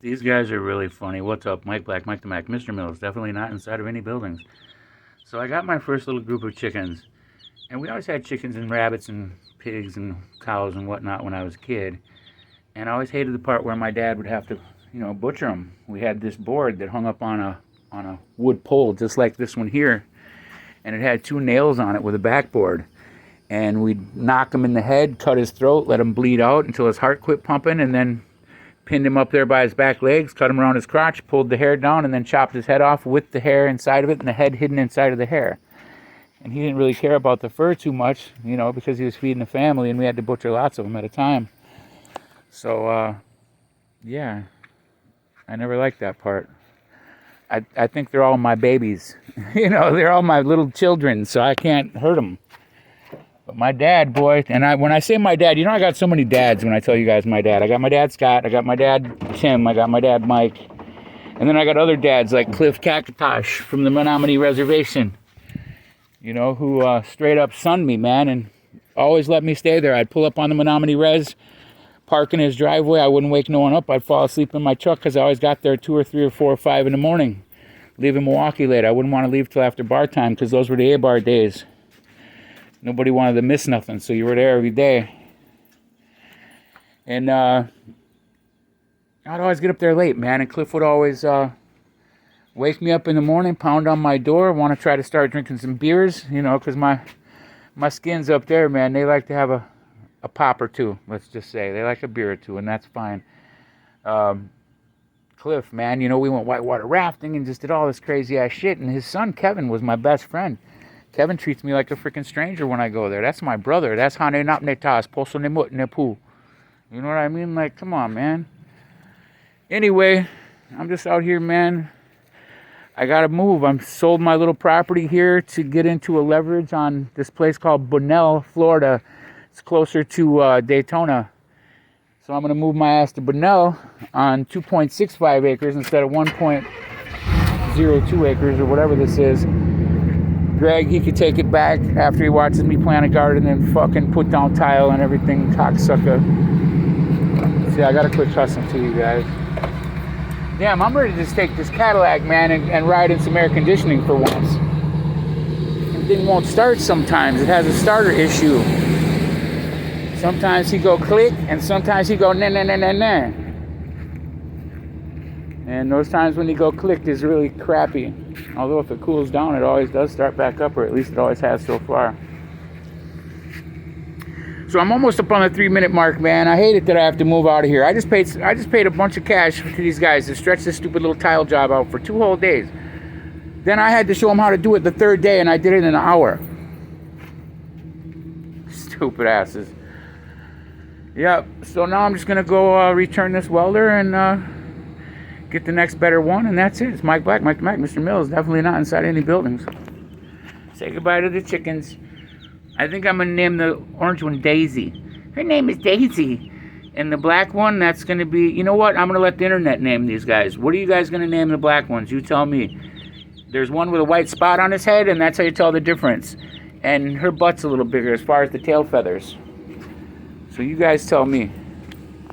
These guys are really funny. What's up? Mike Black, Mike the Mac, Mr. Mills. Definitely not inside of any buildings. So I got my first little group of chickens. And we always had chickens and rabbits and pigs and cows and whatnot when I was a kid. And I always hated the part where my dad would have to, butcher them. We had this board that hung up on a wood pole, just like this one here. And it had two nails on it with a backboard. And we'd knock him in the head, cut his throat, let him bleed out until his heart quit pumping, and then pinned him up there by his back legs, cut him around his crotch, pulled the hair down, and then chopped his head off with the hair inside of it and the head hidden inside of the hair. And he didn't really care about the fur too much, because he was feeding the family, and we had to butcher lots of them at a time. So, yeah, I never liked that part. I think they're all my babies. They're all my little children, so I can't hurt them. But my dad, boy, and when I say my dad, I got so many dads when I tell you guys my dad. I got my dad Scott, I got my dad Tim, I got my dad Mike, and then I got other dads like Cliff Kakatosh from the Menominee Reservation, who straight up sunned me, man, and always let me stay there. I'd pull up on the Menominee Res, park in his driveway. I wouldn't wake no one up. I'd fall asleep in my truck because I always got there 2 or 3 or 4 or 5 in the morning, leaving Milwaukee late. I wouldn't want to leave till after bar time because those were the A-bar days. Nobody wanted to miss nothing, so you were there every day. And I'd always get up there late, man, and Cliff would always wake me up in the morning, pound on my door, want to try to start drinking some beers, because my skin's up there, man. They like to have a pop or two, let's just say. They like a beer or two, and that's fine. Cliff, man, we went whitewater rafting and just did all this crazy-ass shit, and his son, Kevin, was my best friend. Kevin treats me like a freaking stranger when I go there. That's my brother. That's Hane Napnetas, Poso Nemut Nepu. You know what I mean? Like, come on, man. Anyway, I'm just out here, man. I gotta move. I'm sold my little property here to get into a leverage on this place called Bunnell, Florida. It's closer to Daytona. So I'm gonna move my ass to Bunnell on 2.65 acres instead of 1.02 acres or whatever this is. Greg, he could take it back after he watches me plant a garden and fucking put down tile and everything, cocksucker. See, I gotta quit cussing to you guys. Damn, I'm ready to just take this Cadillac, man, and ride in some air conditioning for once. The thing won't start sometimes. It has a starter issue. Sometimes he go click, and sometimes he go nah, nah, nah, nah, nah. And those times when he go click is really crappy. Although if it cools down, it always does start back up, or at least it always has so far. So I'm almost up on the 3-minute mark, man. I hate it that I have to move out of here. I just paid a bunch of cash to these guys to stretch this stupid little tile job out for 2 whole days. Then I had to show them how to do it the 3rd day, and I did it in an hour. Stupid asses. Yep. So now I'm just gonna go return this welder and get the next better one, and that's it. It's Mike Black, Mike the Mac, Mr. Mills. Definitely not inside any buildings. Say goodbye to the chickens. I think I'm going to name the orange one Daisy. Her name is Daisy. And the black one, that's going to be... You know what? I'm going to let the internet name these guys. What are you guys going to name the black ones? You tell me. There's one with a white spot on his head, and that's how you tell the difference. And her butt's a little bigger as far as the tail feathers. So you guys tell me.